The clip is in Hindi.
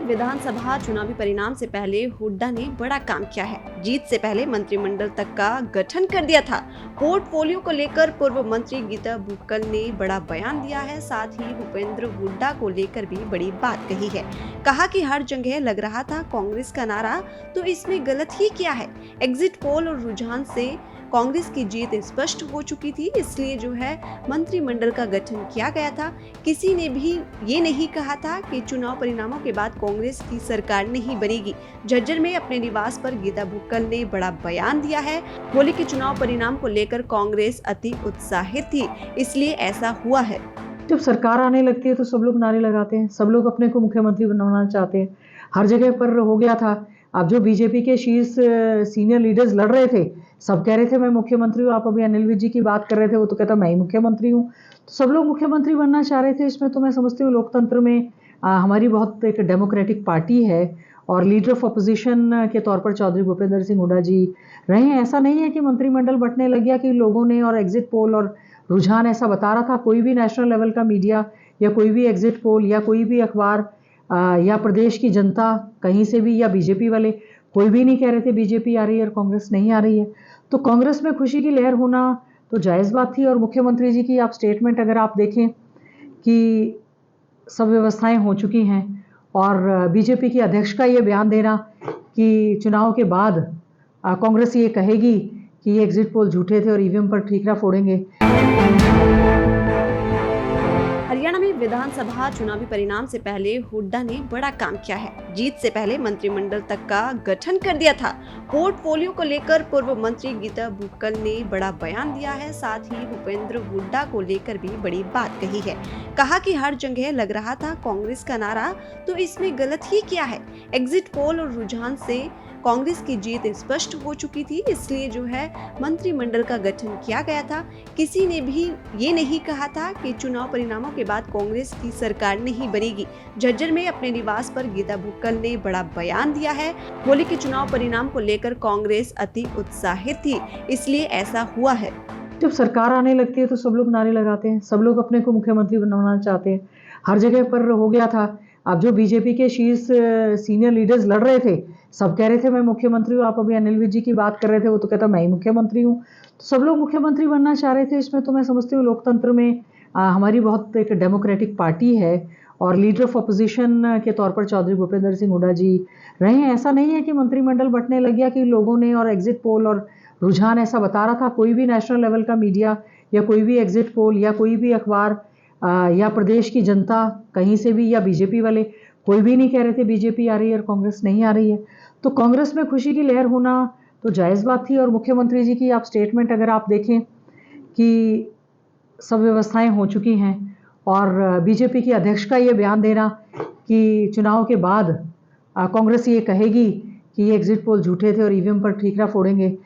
विधानसभा चुनावी परिणाम से पहले हुड्डा ने बड़ा काम किया है। जीत से पहले मंत्रिमंडल तक का गठन कर दिया था। पोर्टफोलियो को लेकर पूर्व मंत्री गीता बुक्कल ने बड़ा बयान दिया है। साथ ही भूपेंद्र हुड्डा को लेकर भी बड़ी बात कही है। कहा कि हर जगह लग रहा था कांग्रेस का नारा, तो इसमें गलत ही किया है। एग्जिट पोल और रुझान से कांग्रेस की जीत स्पष्ट हो चुकी थी, इसलिए जो है मंत्रिमंडल का गठन किया गया था। किसी ने भी ये नहीं कहा था कि चुनाव परिणामों के बाद कांग्रेस की सरकार नहीं बनेगी। झज्जर में अपने निवास पर गीता बुक्कल ने बड़ा बयान दिया है। बोले कि चुनाव परिणाम को लेकर कांग्रेस अति उत्साहित थी, इसलिए ऐसा हुआ है। जब सरकार आने लगती है तो सब लोग नारे लगाते हैं, सब लोग अपने को मुख्यमंत्री बनाना चाहते हैं। हर जगह पर हो गया था। अब जो बीजेपी के शीर्ष सीनियर लीडर्स लड़ रहे थे, सब कह रहे थे मैं मुख्यमंत्री हूँ। आप अभी अनिल विज जी की बात कर रहे थे, वो तो कहता मैं ही मुख्यमंत्री हूँ। तो सब लोग मुख्यमंत्री बनना चाह रहे थे। इसमें तो मैं समझती हूँ लोकतंत्र में हमारी बहुत एक डेमोक्रेटिक पार्टी है और लीडर ऑफ अपोजिशन के तौर पर चौधरी भूपेंद्र सिंह हुड्डा जी रहे हैं। ऐसा नहीं है कि मंत्रिमंडल बंटने लग गया कि लोगों ने और एग्जिट पोल और रुझान ऐसा बता रहा था। कोई भी नेशनल लेवल का मीडिया या कोई भी एग्जिट पोल या कोई भी अखबार या प्रदेश की जनता कहीं से भी या बीजेपी वाले कोई भी नहीं कह रहे थे बीजेपी आ रही है और कांग्रेस नहीं आ रही है। तो कांग्रेस में खुशी की लहर होना तो जायज़ बात थी। और मुख्यमंत्री जी की आप स्टेटमेंट अगर आप देखें कि सब व्यवस्थाएं हो चुकी हैं और बीजेपी की अध्यक्ष का ये बयान देना कि चुनाव के बाद कांग्रेस ये कहेगी कि ये एग्जिट पोल झूठे थे और ईवीएम पर ठीकरा फोड़ेंगे। हरियाणा में विधानसभा चुनावी परिणाम से पहले हुड्डा ने बड़ा काम किया है। जीत से पहले मंत्रिमंडल तक का गठन कर दिया था। पोर्टफोलियो को लेकर पूर्व मंत्री गीता बुक्कल ने बड़ा बयान दिया है। साथ ही भूपेंद्र हुड्डा को लेकर भी बड़ी बात कही है। कहा कि हर जगह लग रहा था कांग्रेस का नारा, तो इसमें गलत ही किया है। एग्जिट पोल और रुझान से कांग्रेस की जीत स्पष्ट हो चुकी थी, इसलिए जो है मंत्रिमंडल का गठन किया गया था। किसी ने भी ये नहीं कहा था कि चुनाव परिणामों के बाद कांग्रेस की सरकार नहीं बनेगी। झज्जर में अपने निवास पर गीता बुक्कल ने बड़ा बयान दिया है। बोले कि चुनाव परिणाम को लेकर कांग्रेस अति उत्साहित थी, इसलिए ऐसा हुआ है। जब सरकार आने लगती है तो सब लोग नारे लगाते हैं, सब लोग अपने को मुख्यमंत्री बनाना चाहते हैं। हर जगह पर हो गया था। अब जो बीजेपी के शीर्ष सीनियर लीडर्स लड़ रहे थे, सब कह रहे थे मैं मुख्यमंत्री हूँ। आप अभी अनिल विज जी की बात कर रहे थे, वो तो कहता मैं ही मुख्यमंत्री हूँ। तो सब लोग मुख्यमंत्री बनना चाह रहे थे। इसमें तो मैं समझती हूँ लोकतंत्र में हमारी बहुत एक डेमोक्रेटिक पार्टी है और लीडर ऑफ अपोजिशन के तौर पर चौधरी भूपेंद्र सिंह हुड्डा जी रहे हैं। ऐसा नहीं है कि मंत्रिमंडल बंटने लग गया कि लोगों ने और एग्जिट पोल और रुझान ऐसा बता रहा था। कोई भी नेशनल लेवल का मीडिया या कोई भी एग्जिट पोल या कोई भी अखबार या प्रदेश की जनता कहीं से भी या बीजेपी वाले कोई भी नहीं कह रहे थे बीजेपी आ रही है और कांग्रेस नहीं आ रही है। तो कांग्रेस में खुशी की लहर होना तो जायज़ बात थी। और मुख्यमंत्री जी की आप स्टेटमेंट अगर आप देखें कि सब व्यवस्थाएं हो चुकी हैं और बीजेपी की अध्यक्ष का ये बयान देना कि चुनाव के बाद कांग्रेस ये कहेगी कि ये एग्जिट पोल झूठे थे और ईवीएम पर ठीकरा फोड़ेंगे।